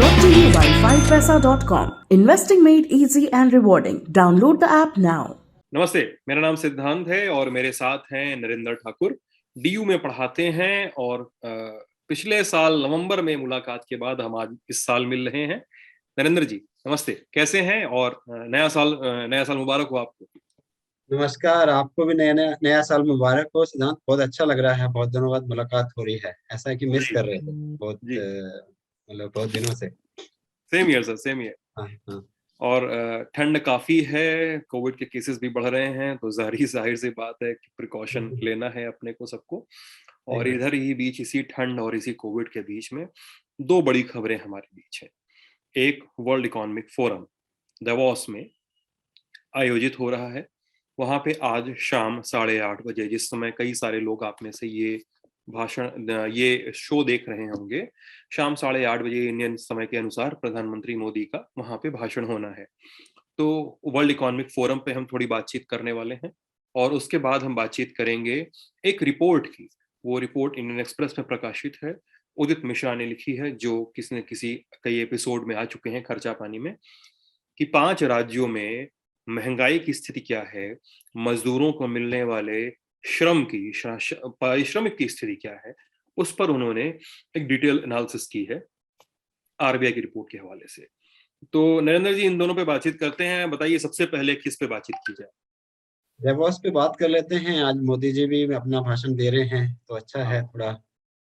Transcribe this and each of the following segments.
brought to you by 5paisa.com. Investing made easy and rewarding. Download the app now. नमस्ते, मेरा नाम सिद्धांत है और मेरे साथ हैं नरेंद्र ठाकुर। डीयू में पढ़ाते हैं और पिछले साल नवंबर में मुलाकात के बाद हम आज इस साल मिल रहे हैं। नरेंद्र जी नमस्ते, कैसे हैं? और नया साल मुबारक हो आपको। नमस्कार, आपको भी नया साल मुबारक हो सिद्धांत। बहुत अच्छा लग रहा है, बहुत दिनों बाद मुलाकात हो रही है। ऐसा है कि मिस कर रहे थे बहुत दिनों से। Same year sir, same year. हाँ। और ठंड काफी है, कोविड के केसेस भी बढ़ रहे हैं, तो जाहिर सी बात है कि प्रिकॉशन लेना है अपने को सबको। और इधर ही बीच इसी ठंड और इसी कोविड के बीच में दो बड़ी खबरें हमारे बीच हैं। एक वर्ल्ड इकोनॉमिक फोरम दावोस में आयोजित हो रहा है। वहां पे आज शाम 8:30 बजे, जिस समय कई सारे लोग आप में से ये शो देख रहे होंगे, शाम 8:30 बजे इंडियन समय के अनुसार प्रधानमंत्री मोदी का वहां पे भाषण होना है। तो वर्ल्ड इकोनॉमिक फोरम पे हम थोड़ी बातचीत करने वाले हैं और उसके बाद हम बातचीत करेंगे एक रिपोर्ट की। वो रिपोर्ट इंडियन एक्सप्रेस में प्रकाशित है, उदित मिश्रा ने लिखी है, जो किसी कई एपिसोड में आ चुके हैं खर्चा पानी में, कि 5 राज्यों में महंगाई की स्थिति क्या है, मजदूरों को मिलने वाले पारिश्रमिक की स्थिति क्या है। उस पर उन्होंने एक डिटेल एनालिसिस की है आरबीआई की रिपोर्ट के हवाले से। तो नरेंद्र जी, इन दोनों पे बातचीत करते हैं। बताइए सबसे पहले किस पे बातचीत की जाए? दावोस पे बात कर लेते हैं। आज मोदी जी भी अपना भाषण दे रहे हैं, तो अच्छा है थोड़ा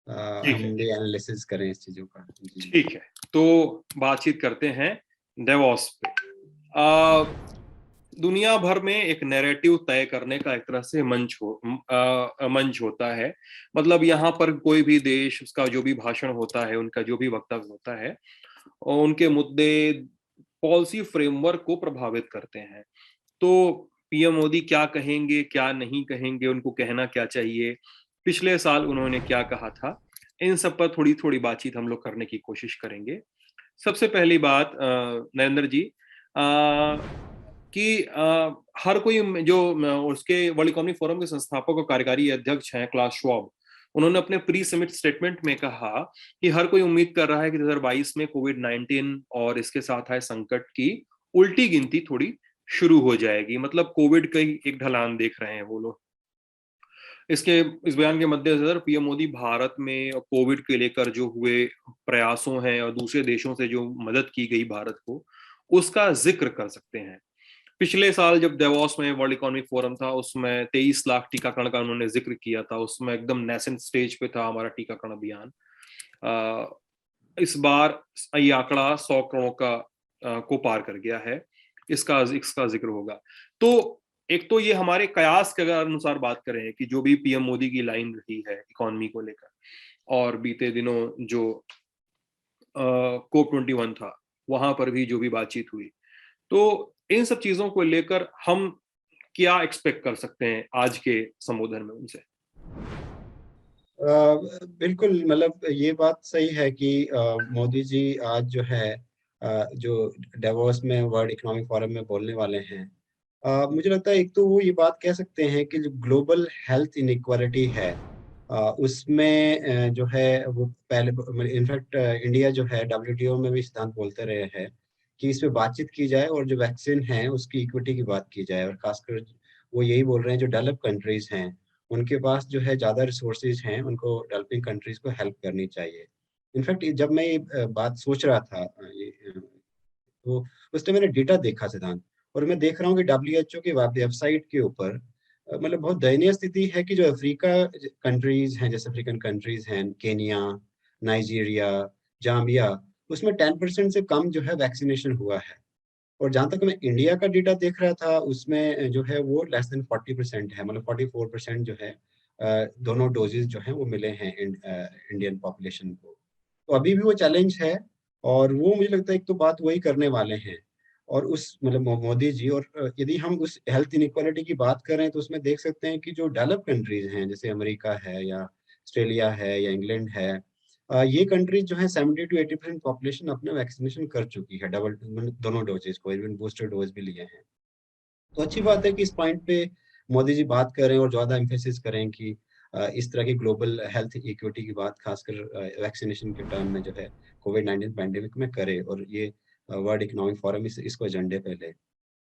हम भी एनालिसिस करें इस चीजों का। ठीक है, तो बातचीत करते हैं दावोस पे। दुनिया भर में एक नैरेटिव तय करने का एक तरह से मंच होता है। मतलब यहाँ पर कोई भी देश, उसका जो भी भाषण होता है, उनका जो भी वक्तव्य होता है, और उनके मुद्दे पॉलिसी फ्रेमवर्क को प्रभावित करते हैं। तो पीएम मोदी क्या कहेंगे, क्या नहीं कहेंगे, उनको कहना क्या चाहिए, पिछले साल उन्होंने क्या कहा था, इन सब पर थोड़ी थोड़ी बातचीत हम लोग करने की कोशिश करेंगे। सबसे पहली बात नरेंद्र जी, कि हर कोई जो उसके वर्ल्ड इकोनॉमिक फोरम के संस्थापक और कार्यकारी अध्यक्ष हैं क्लास श्वाब, उन्होंने अपने प्री समिट स्टेटमेंट में कहा कि हर कोई उम्मीद कर रहा है कि 2022 में कोविड-19 और इसके साथ आए संकट की उल्टी गिनती थोड़ी शुरू हो जाएगी। मतलब कोविड का ही एक ढलान देख रहे हैं वो लोग। इस बयान के मद्देनजर पीएम मोदी भारत में कोविड के लेकर जो हुए प्रयासों हैं और दूसरे देशों से जो मदद की गई भारत को, उसका जिक्र कर सकते हैं। पिछले साल जब दावोस में वर्ल्ड इकोनॉमिक फोरम था, उसमें 23 लाख टीकाकरण का उन्होंने जिक्र किया था। उसमें एकदम नेसेंट स्टेज पे था हमारा टीकाकरण अभियान। इस बार ये आंकड़ा 100 करोड़ को पार कर गया है। इसका जिक्र होगा। तो एक तो ये हमारे कयास के अनुसार बात करें कि जो भी पीएम मोदी की लाइन रही है इकोनॉमी को लेकर, और बीते दिनों जो COP21 था, वहां पर भी जो भी बातचीत हुई, तो इन सब चीजों को लेकर हम क्या एक्सपेक्ट कर सकते हैं आज के संबोधन में उनसे? बिल्कुल, मतलब ये बात सही है कि मोदी जी आज जो है जो दावोस में वर्ल्ड इकोनॉमिक फोरम में बोलने वाले हैं। मुझे लगता है एक तो वो ये बात कह सकते हैं कि जो ग्लोबल हेल्थ इनइक्वालिटी है, उसमें जो है वो पहले इनफैक्ट इंडिया जो है WTO में भी सिद्धांत बोलते रहे हैं कि इस पे बातचीत की जाए और जो वैक्सीन है उसकी इक्विटी की बात की जाए। और खासकर वो यही बोल रहे हैं जो डेवलप कंट्रीज हैं, उनके पास जो है ज़्यादा रिसोर्सेज हैं, उनको डेवलपिंग कंट्रीज को हेल्प करनी चाहिए। इनफैक्ट जब मैं ये बात सोच रहा था, तो उस टाइम मैंने डेटा देखा सिद्धांत, और मैं देख रहा हूँ कि WHO की वेबसाइट के ऊपर मतलब बहुत दयनीय स्थिति है कि जो अफ्रीका कंट्रीज हैं, जैसे अफ्रीकन कंट्रीज हैं, केनिया, नाइजीरिया, जाम्बिया, उसमें 10% से कम जो है वैक्सीनेशन हुआ है। और जहाँ तक मैं इंडिया का डेटा देख रहा था, उसमें जो है वो लेस देन 40% है, मतलब 44% जो है दोनों डोजेज जो हैं वो मिले हैं इंडियन पॉपुलेशन को। तो अभी भी वो चैलेंज है, और वो मुझे लगता है एक तो बात वही करने वाले हैं। और उस मतलब मोदी जी, और यदि हम उस हेल्थ इनइक्वालिटी की बात करें तो उसमें देख सकते हैं कि जो डेवलप कंट्रीज हैं, जैसे अमेरिका है या ऑस्ट्रेलिया है या इंग्लैंड है, ये कंट्रीज जो है 70 to 80% पॉपुलेशन अपना वैक्सीनेशन कर चुकी है, डबल दोनों डोजेज को, इवन बूस्टर डोज भी लिए हैं। तो अच्छी बात है कि इस पॉइंट पे मोदी जी बात करें और ज्यादा एम्फेसिस करें कि इस तरह की ग्लोबल हेल्थ इक्विटी की बात खासकर वैक्सीनेशन के टर्म में जो है कोविड-19 पैंडेमिक में करे, और ये वर्ल्ड इकोनॉमिक फोरम इसको एजेंडे पे ले।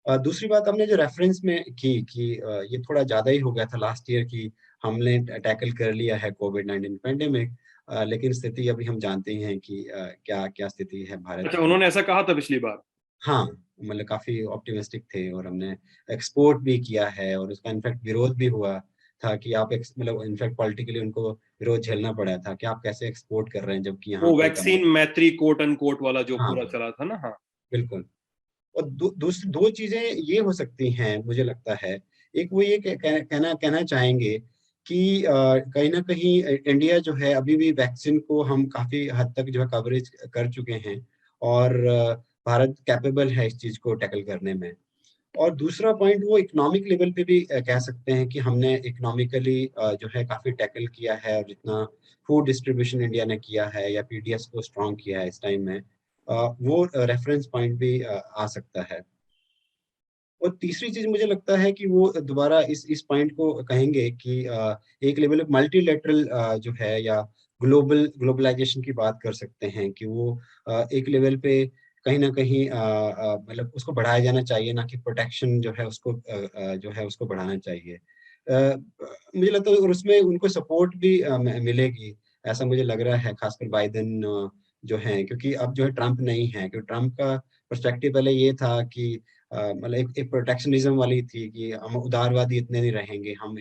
दूसरी बात हमने जो रेफरेंस में की कि ये थोड़ा ज़्यादा ही हो गया था लास्ट ईयर कि हमने टैकल कर लिया है कोविड-19 पैंडेमिक, लेकिन स्थिति अभी हम जानते ही हैं कि क्या क्या स्थिति है भारत अच्छा, की। उन्होंने ऐसा कहा था पिछली बार। हाँ, मतलब काफ़ी ऑप्टिमिस्टिक थे, और हमने एक्सपोर्ट भी किया है, और उसका इनफैक्ट विरोध भी हुआ था कि आप मतलब इनफैक्ट पॉलिटिकली उनको विरोध झेलना पड़ा था कि आप कैसे एक्सपोर्ट कर रहे हैं जबकि यहाँ वो पे वैक्सीन मैत्री कोट अनकोट वाला जो हाँ, पूरा चला था ना। हाँ। बिल्कुल। और दो चीजें ये हो सकती हैं मुझे लगता है। एक वो ये कहना चाहेंगे कि कहीं ना कहीं इंडिया जो है अभी भी वैक्सीन को हम काफी हद तक जो है कवरेज कर चुके हैं, और भारत कैपेबल है इस चीज को टैकल करने में। और दूसरा पॉइंट वो इकोनॉमिक लेवल पे भी कह सकते हैं कि हमने इकोनॉमिकली जो है काफी टैकल किया है, और जितना फूड डिस्ट्रीब्यूशन इंडिया ने किया है या पीडीएस को स्ट्रॉन्ग किया है इस टाइम में, वो रेफरेंस पॉइंट भी आ सकता है। और तीसरी चीज मुझे लगता है कि वो दोबारा इस पॉइंट को कहेंगे कि एक लेवल मल्टीलेटरल जो है या ग्लोबलाइजेशन की बात कर सकते हैं कि वो एक लेवल पे कहीं ना कहीं मतलब उसको बढ़ाया जाना चाहिए, ना कि प्रोटेक्शन जो है उसको जो है उसको बढ़ाना चाहिए। मुझे लगता है, और उसमें उनको सपोर्ट भी मिलेगी, ऐसा मुझे लग रहा है, खासकर बाइडेन जो है, क्योंकि अब जो है ट्रम्प नहीं है, क्योंकि ट्रम्प का पर्सपेक्टिव पहले ये था कि मतलब एक प्रोटेक्शनिज्म वाली थी कि हम उदारवादी इतने नहीं रहेंगे, हम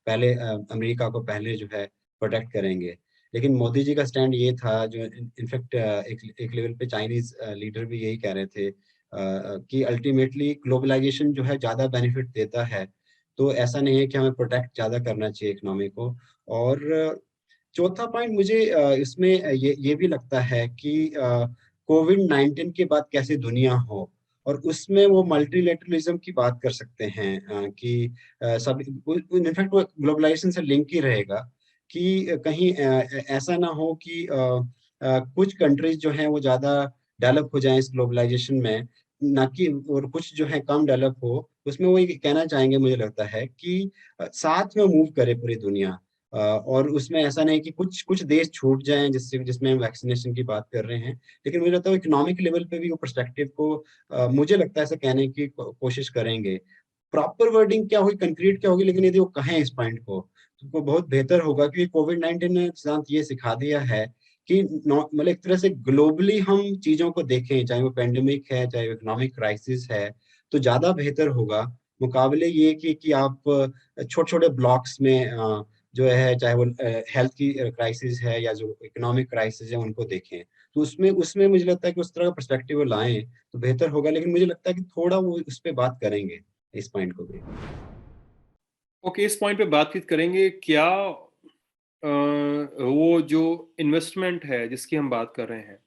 पहले अमेरिका को पहले जो है प्रोटेक्ट करेंगे। लेकिन मोदी जी का स्टैंड ये था, जो इनफैक्ट एक लेवल पे चाइनीज लीडर भी यही कह रहे थे कि अल्टीमेटली ग्लोबलाइजेशन जो है ज़्यादा बेनिफिट देता है, तो ऐसा नहीं है कि हमें प्रोटेक्ट ज़्यादा करना चाहिए इकोनॉमी को। और चौथा पॉइंट मुझे इसमें ये भी लगता है कि कोविड-19 के बाद कैसी दुनिया हो, और उसमें वो मल्टीलेटरलिज्म की बात कर सकते हैं कि सब इनफैक्ट वो ग्लोबलाइजेशन से लिंक ही रहेगा कि कहीं ऐसा ना हो कि कुछ कंट्रीज जो हैं वो ज़्यादा डेवलप हो जाएं इस ग्लोबलाइजेशन में, ना कि और कुछ जो है कम डेवलप हो। उसमें वो ये कहना चाहेंगे मुझे लगता है कि साथ में मूव करे पूरी दुनिया, और उसमें ऐसा नहीं कि कुछ कुछ देश छूट जाएं जिसमें हम वैक्सीनेशन की बात कर रहे हैं। लेकिन मुझे लगता है इकोनॉमिक लेवल पे भी वो पर्सपेक्टिव को मुझे लगता है ऐसा कहने की कोशिश करेंगे। प्रॉपर वर्डिंग क्या होगी, कंक्रीट क्या होगी, लेकिन यदि वो कहें इस पॉइंट को तो वो बहुत बेहतर होगा, क्योंकि कोविड-19 ने सिद्धांत ये सिखा दिया है कि मतलब एक तरह से ग्लोबली हम चीजों को देखें, चाहे वो पेंडेमिक है, चाहे वो इकोनॉमिक क्राइसिस है, तो ज्यादा बेहतर होगा मुकाबले ये कि आप छोटे छोटे ब्लॉक्स में जो है, चाहे वो हेल्थ की क्राइसिस है या जो इकोनॉमिक क्राइसिस है, उनको देखें। तो उसमें उसमें मुझे लगता है कि उस तरह का पर्सपेक्टिव वो लाएं तो बेहतर होगा, लेकिन मुझे लगता है कि थोड़ा वो उस पे बात करेंगे, इस पॉइंट को भी। ओके, इस पॉइंट पे बातचीत करेंगे। क्या वो जो इन्वेस्टमेंट है जिसकी हम बात कर रहे हैं,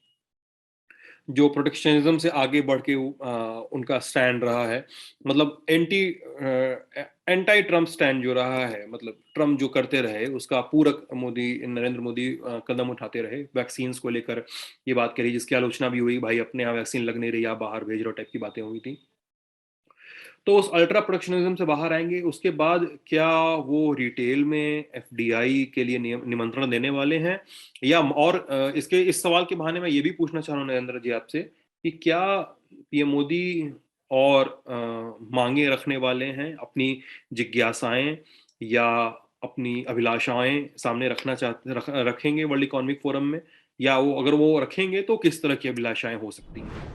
जो प्रोटेक्शनिज्म से आगे बढ़ के उनका स्टैंड रहा है, मतलब एंटी ट्रम्प स्टैंड जो रहा है, मतलब ट्रम्प जो करते रहे उसका पूरक नरेंद्र मोदी कदम उठाते रहे वैक्सीन को लेकर। ये बात करी जिसकी आलोचना भी हुई, भाई अपने यहाँ वैक्सीन लग नहीं रही, आप बाहर भेज रहे हो टाइप की बातें हुई थी। तो उस अल्ट्रा प्रोटेक्शनिज्म से बाहर आएंगे, उसके बाद क्या वो रिटेल में एफडीआई के लिए निमंत्रण देने वाले हैं, या और इसके इस सवाल के बहाने मैं ये भी पूछना चाह रहा हूँ नरेंद्र जी आपसे कि क्या पीएम मोदी और मांगे रखने वाले हैं, अपनी जिज्ञासाएं या अपनी अभिलाषाएं सामने रखेंगे वर्ल्ड इकोनॉमिक फोरम में, या वो अगर वो रखेंगे तो किस तरह की अभिलाषाएं हो सकती हैं?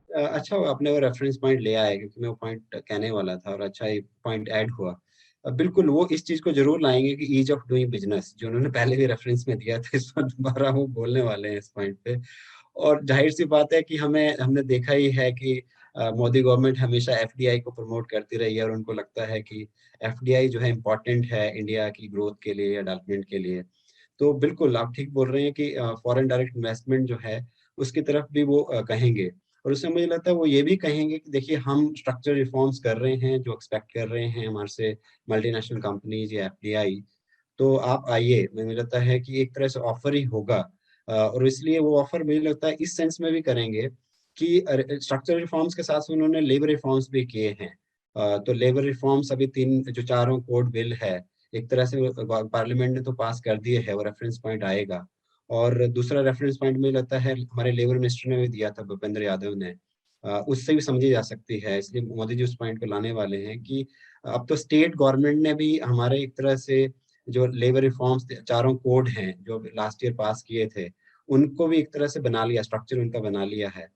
अच्छा हुआ आपने वो रेफरेंस पॉइंट ले आए, क्योंकि मैं वो पॉइंट कहने वाला था, और अच्छा ये पॉइंट ऐड हुआ। बिल्कुल वो इस चीज को जरूर लाएंगे कि ईज ऑफ डूइंग बिजनेस, जो उन्होंने पहले भी रेफरेंस में दिया था, इस बार दोबारा वो बोलने वाले हैं इस पॉइंट पे। और जाहिर सी बात है कि हमने देखा ही है कि मोदी गवर्नमेंट हमेशा एफडीआई को प्रमोट करती रही है, और उनको लगता है कि एफडीआई जो है इम्पोर्टेंट है इंडिया की ग्रोथ के लिए या डेवलपमेंट के लिए। तो बिल्कुल आप ठीक बोल रहे हैं कि फॉरेन डायरेक्ट इन्वेस्टमेंट जो है उसकी तरफ भी वो कहेंगे। और उसमें मुझे लगता है वो ये भी कहेंगे कि देखिए हम स्ट्रक्चर रिफॉर्म्स कर रहे हैं जो एक्सपेक्ट कर रहे हैं हमारे से मल्टीनेशनल कंपनीज या एफडीआई, तो आप आइए। मुझे लगता है कि एक तरह से ऑफर ही होगा, और इसलिए वो ऑफर मुझे लगता है इस सेंस में भी करेंगे कि स्ट्रक्चरल रिफॉर्म्स के साथ उन्होंने लेबर रिफॉर्म्स भी किए हैं। तो लेबर रिफॉर्म्स अभी 3 जो चारों कोड बिल है, एक तरह से पार्लियामेंट ने तो पास कर दिए है, वो रेफरेंस पॉइंट आएगा। और दूसरा रेफरेंस पॉइंट मुझे लगता है हमारे लेबर मिनिस्टर ने भी दिया था, भूपेंद्र यादव ने, उससे भी समझी जा सकती है। इसलिए मोदी जी उस पॉइंट को लाने वाले हैं कि अब तो स्टेट गवर्नमेंट ने भी हमारे एक तरह से जो लेबर रिफॉर्म्स चारों कोड हैं जो लास्ट ईयर पास किए थे, उनको भी एक तरह से बना लिया, स्ट्रक्चर उनका बना लिया है।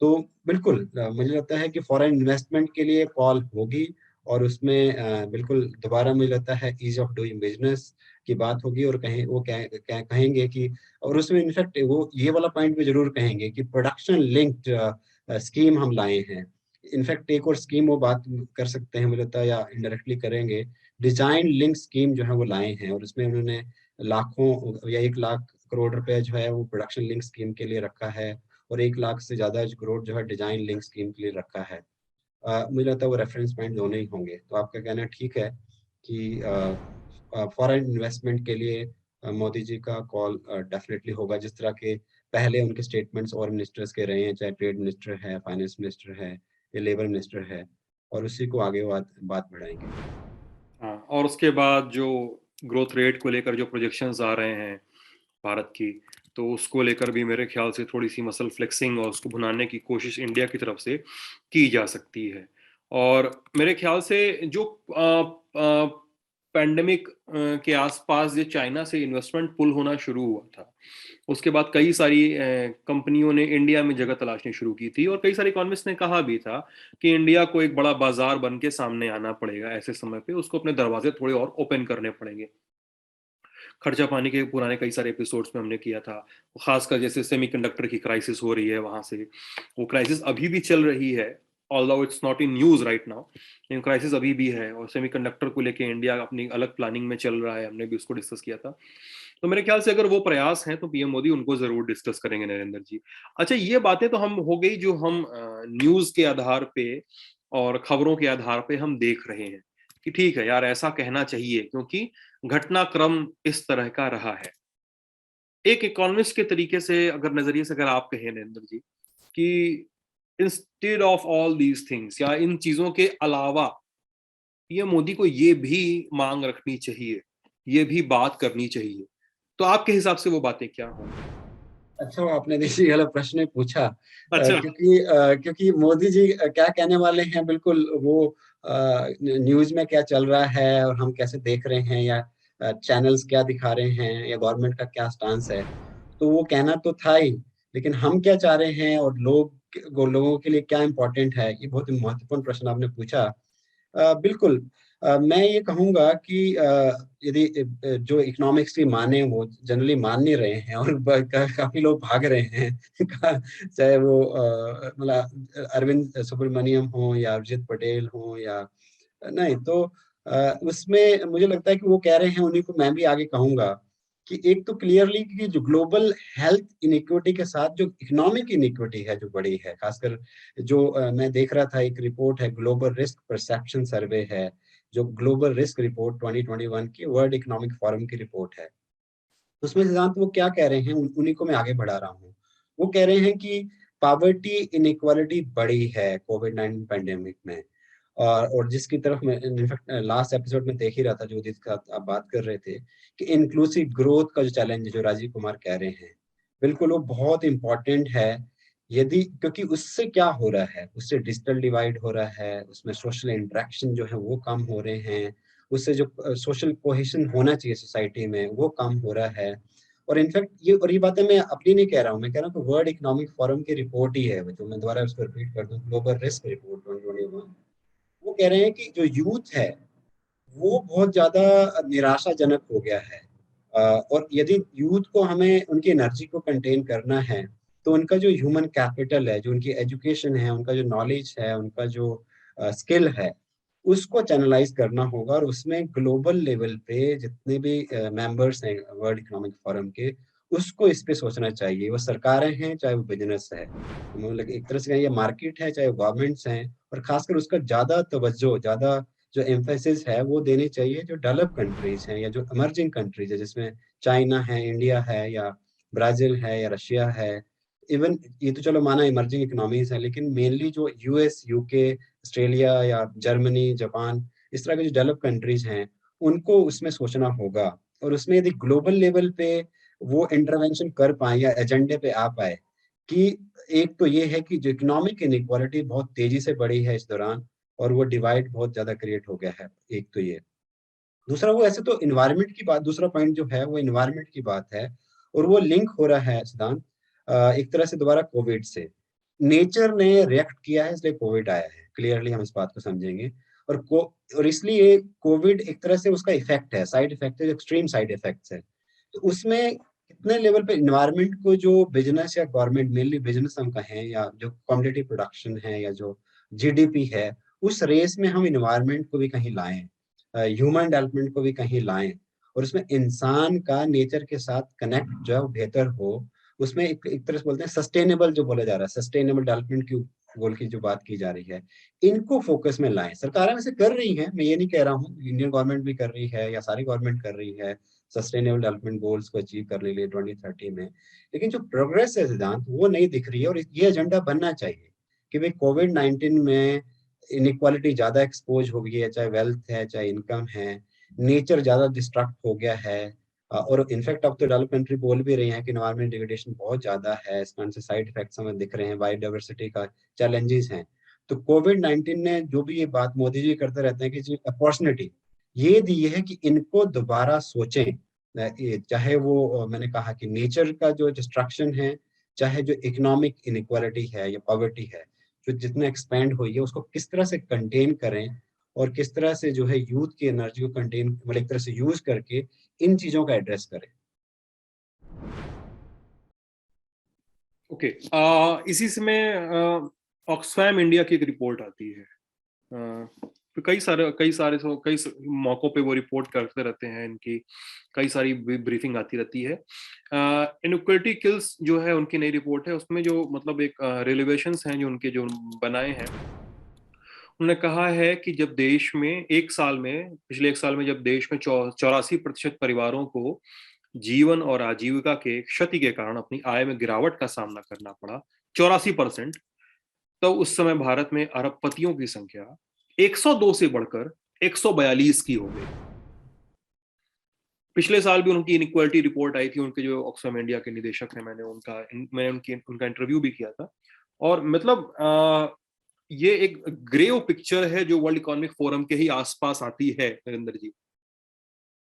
तो बिल्कुल मुझे लगता है कि फॉरेन इन्वेस्टमेंट के लिए कॉल होगी, और उसमें बिल्कुल दोबारा मुझे लगता है ईज ऑफ डूइंग बिजनेस की बात होगी, और कहें वो कहेंगे कि, और उसमें इनफैक्ट वो ये वाला पॉइंट भी जरूर कहेंगे कि प्रोडक्शन लिंक्ड स्कीम हम लाए हैं। इनफैक्ट एक और स्कीम वो बात कर सकते हैं मुझे लगता है, या इनडायरेक्टली करेंगे, डिजाइन लिंक स्कीम जो है वो लाए हैं, और उसमें उन्होंने लाखों या 1 लाख करोड़ रुपए जो है वो प्रोडक्शन लिंक स्कीम के लिए रखा है, और 1 लाख से ज्यादा करोड़ जो है डिजाइन लिंक स्कीम के लिए रखा है। मुझे लगता है वो रेफरेंस पॉइंट दोनों ही होंगे। तो आपका कहना ठीक है कि फॉरेन इन्वेस्टमेंट के लिए मोदी जी का कॉल डेफिनेटली होगा, जिस तरह के पहले उनके स्टेटमेंट्स और मिनिस्टर्स के रहे हैं, चाहे ट्रेड मिनिस्टर है, फाइनेंस मिनिस्टर है, या लेबर मिनिस्टर है, और उसी को आगे बात बढ़ाएंगे। हाँ, और उसके बाद जो ग्रोथ रेट को लेकर जो प्रोजेक्शंस आ रहे हैं भारत की, तो उसको लेकर भी मेरे ख्याल से थोड़ी सी मसल फ्लेक्सिंग और उसको भुनाने की कोशिश इंडिया की तरफ से की जा सकती है। और मेरे ख्याल से जो पैंडेमिक के आसपास जो चाइना से इन्वेस्टमेंट पुल होना शुरू हुआ था, उसके बाद कई सारी कंपनियों ने इंडिया में जगह तलाशनी शुरू की थी, और कई सारे इकोनॉमिस्ट ने कहा भी था कि इंडिया को एक बड़ा बाजार बन के सामने आना पड़ेगा, ऐसे समय पे उसको अपने दरवाजे थोड़े और ओपन करने पड़ेंगे। खर्चा पानी के पुराने कई सारे एपिसोड्स में हमने किया था, खासकर जैसे सेमीकंडक्टर की क्राइसिस हो रही है वहां से, वो क्राइसिस अभी भी चल रही है, although it's not in news right now, लेकिन क्राइसिस अभी भी है, और सेमीकंडक्टर को लेके इंडिया अपनी अलग प्लानिंग में चल रहा है, हमने भी उसको डिस्कस किया था। तो मेरे ख्याल से अगर वो प्रयास हैं तो पीएम मोदी उनको जरूर डिस्कस करेंगे, नरेंद्र जी। अच्छा, ये बातें तो हम हो गई जो हम न्यूज के आधार पे और खबरों के आधार पे हम देख रहे हैं कि ठीक है यार, ऐसा कहना चाहिए क्योंकि घटनाक्रम इस तरह का रहा है। एक इकोनॉमिस्ट के तरीके से, अगर नजरिए से अगर आप कहें नरेंद्र जी, कि instead of all these things, या इन चीजों के अलावा ये मोदी को ये भी मांग रखनी चाहिए, ये भी बात करनी चाहिए, तो आपके हिसाब से वो बातें क्या होंगी? अच्छा, वो आपने देखिए वाला प्रश्न ही पूछा, अच्छा। क्योंकि मोदी जी क्या कहने वाले हैं, बिल्कुल वो न्यूज में क्या चल रहा है और हम कैसे देख रहे हैं, या चैनल्स क्या दिखा रहे हैं, या गवर्नमेंट का क्या स्टांस है, तो वो कहना तो था ही, लेकिन हम क्या चाह रहे हैं और लोगों के लिए क्या इम्पोर्टेंट है, ये बहुत ही महत्वपूर्ण प्रश्न आपने पूछा। बिल्कुल, मैं ये कहूँगा कि यदि जो इकोनॉमिक्स की माने वो जनरली मान नहीं रहे हैं, और काफी लोग भाग रहे हैं चाहे वो मतलब अरविंद सुब्रमण्यम हो या अभिजीत पटेल हो, या नहीं तो उसमें मुझे लगता है कि वो कह रहे हैं, उन्हीं को मैं भी आगे कहूंगा कि एक तो क्लियरली कि जो ग्लोबल हेल्थ इनइक्विटी के साथ जो इकोनॉमिक इनइक्विटी है जो बड़ी है, खासकर जो मैं देख रहा था, एक रिपोर्ट है, ग्लोबल रिस्क परसेप्शन सर्वे है, जो ग्लोबल रिस्क रिपोर्ट 2021 की वर्ल्ड इकोनॉमिक फोरम की रिपोर्ट है। उसमें सिद्धांत वो क्या कह रहे हैं, उन्हीं को मैं आगे बढ़ा रहा हूँ। वो कह रहे हैं कि पॉवर्टी इनइक्वालिटी बढ़ी है कोविड-19 पैंडेमिक में, और जिसकी तरफ मैं इनफैक्ट लास्ट एपिसोड में देख ही रहा था, जो जिसका आप बात कर रहे थे कि इंक्लूसिव ग्रोथ का जो चैलेंज है, जो राजीव कुमार कह रहे हैं, बिल्कुल वो बहुत इंपॉर्टेंट है। यदि क्योंकि उससे क्या हो रहा है, उससे डिजिटल डिवाइड हो रहा है, उसमें सोशल इंटरेक्शन जो है वो कम हो रहे हैं, उससे जो सोशल कोहेशन होना चाहिए सोसाइटी में वो कम हो रहा है। और इनफैक्ट ये बातें मैं अपनी नहीं कह रहा हूँ, मैं कह रहा हूँ कि वर्ल्ड इकोनॉमिक फोरम की रिपोर्ट ही है, तो मैं दोबारा उसको रिपीट कर दूं, ग्लोबल रिस्क रिपोर्ट 2021। वो कह रहे हैं कि जो यूथ है वो बहुत ज्यादा निराशाजनक हो गया है, और यदि यूथ को हमें उनकी एनर्जी को कंटेन करना है, तो उनका जो ह्यूमन कैपिटल है, जो उनकी एजुकेशन है, उनका जो नॉलेज है, उनका जो स्किल है, उसको चैनलाइज करना होगा, और उसमें ग्लोबल लेवल पे जितने भी मेंबर्स हैं वर्ल्ड इकोनॉमिक फोरम के, उसको इस पे सोचना चाहिए, वो सरकारें हैं चाहे वो बिजनेस है, मतलब एक तरह से ये मार्केट है चाहे वो गवर्नमेंट्स हैं, और खासकर उसका ज्यादा तवज्जो, ज्यादा जो एम्फेसिस है वो देनी चाहिए जो डेवलप कंट्रीज हैं या जो इमर्जिंग कंट्रीज है, जिसमें चाइना है, इंडिया है, या ब्राजील है, या रशिया है। इवन ये तो चलो माना इमर्जिंग इकोनॉमीज है, लेकिन मेनली जो यूएस, यूके, ऑस्ट्रेलिया या जर्मनी, जापान, इस तरह के जो डेवलप कंट्रीज हैं, उनको उसमें सोचना होगा, और उसमें यदि ग्लोबल लेवल पे वो इंटरवेंशन कर पाए या एजेंडे पे आ पाए कि एक तो ये है कि जो इकोनॉमिक इनइक्वालिटी बहुत तेजी से बढ़ी है इस दौरान, और वो डिवाइड बहुत ज्यादा क्रिएट हो गया है, एक तो ये। दूसरा वो ऐसे तो इन्वायरमेंट की बात, दूसरा पॉइंट जो है वो इन्वायरमेंट की बात है, और वो लिंक हो रहा है सिद्धांत एक तरह से दोबारा कोविड से। नेचर ने रिएक्ट किया है इसलिए कोविड आया है, क्लियरली हम इस बात को समझेंगे। और को और इसलिए कोविड एक तरह से उसका इफेक्ट है, साइड इफेक्ट है, एक्सट्रीम साइड इफेक्ट्स है। तो उसमें कितने लेवल पे इन्वायरमेंट को जो बिजनेस या गवर्नमेंट, मेनली बिजनेस हम कहें, या जो कॉम्पिटिटिव प्रोडक्शन है या जो जीडीपी है, उस रेस में हम इन्वायरमेंट को भी कहीं लाएं, ह्यूमन डेवलपमेंट को भी कहीं लाएं, और उसमें इंसान का नेचर के साथ कनेक्ट जो है वो बेहतर हो। उसमें एक तरह से बोलते हैं सस्टेनेबल, जो बोला जा रहा है सस्टेनेबल डेवलपमेंट की गोल की जो बात की जा रही है, इनको फोकस में लाएं। सरकारें वैसे कर रही हैं, मैं ये नहीं कह रहा हूँ, इंडियन गवर्नमेंट भी कर रही है या सारी गवर्नमेंट कर रही है सस्टेनेबल डेवलपमेंट गोल्स को अचीव करने के लिए 2030 में। लेकिन जो प्रोग्रेस है सिद्धांत, वो नहीं दिख रही है, और ये एजेंडा बनना चाहिए कि भाई कोविड-19 में इनइक्वालिटी ज्यादा एक्सपोज हो गई है, चाहे वेल्थ है चाहे इनकम है, नेचर ज्यादा डिस्ट्रक्ट हो गया है, और इनफैक्ट अब तो डेवलप कंट्री बोल भी रही हैं कि एनवायरमेंट डिग्रेडेशन बहुत ज्यादा है, इस कारण से साइड इफेक्ट्स हमें दिख रहे हैं, बायोडाइवर्सिटी का चैलेंजेस हैं। तो कोविड-19 ने जो भी ये बात मोदी जी करते रहते हैं कि जी अपॉर्चुनिटी ये दी है कि इनको दोबारा सोचें। चाहे वो मैंने कहा कि नेचर का जो डिस्ट्रक्शन है, चाहे जो इकोनॉमिक इनइक्वालिटी है या पॉवर्टी है, जो जितना एक्सपैंड हुई है, उसको किस तरह से कंटेन करें, और किस तरह से जो है यूथ की एनर्जी को कंटेन, मतलब एक तरह से यूज करके इन चीजों का एड्रेस करें। ओके, इसी समय ऑक्सफैम इंडिया की एक रिपोर्ट आती है। तो कई मौकों पे वो रिपोर्ट करते रहते हैं, इनकी कई सारी ब्रीफिंग आती रहती है। इनइक्वालिटी किल्स जो है उनकी नई रिपोर्ट है, उसमें जो मतलब एक रिलेवेशंस हैं जो उनके जो बनाए हैं, उन्होंने कहा है कि जब देश में पिछले एक साल में जब देश में 84% परिवारों को जीवन और आजीविका के क्षति के कारण अपनी आय में गिरावट का सामना करना पड़ा, 84%, तो उस समय भारत में अरबपतियों की संख्या 102 से बढ़कर 142 की हो गई। पिछले साल भी उनकी इनइक्वालिटी रिपोर्ट आई थी, उनके जो ऑक्सफैम इंडिया के निदेशक हैं, मैंने उनका इंटरव्यू भी किया था। और मतलब ये एक ग्रे पिक्चर है जो वर्ल्ड इकोनॉमिक फोरम के ही आसपास आती है। नरेंद्र जी,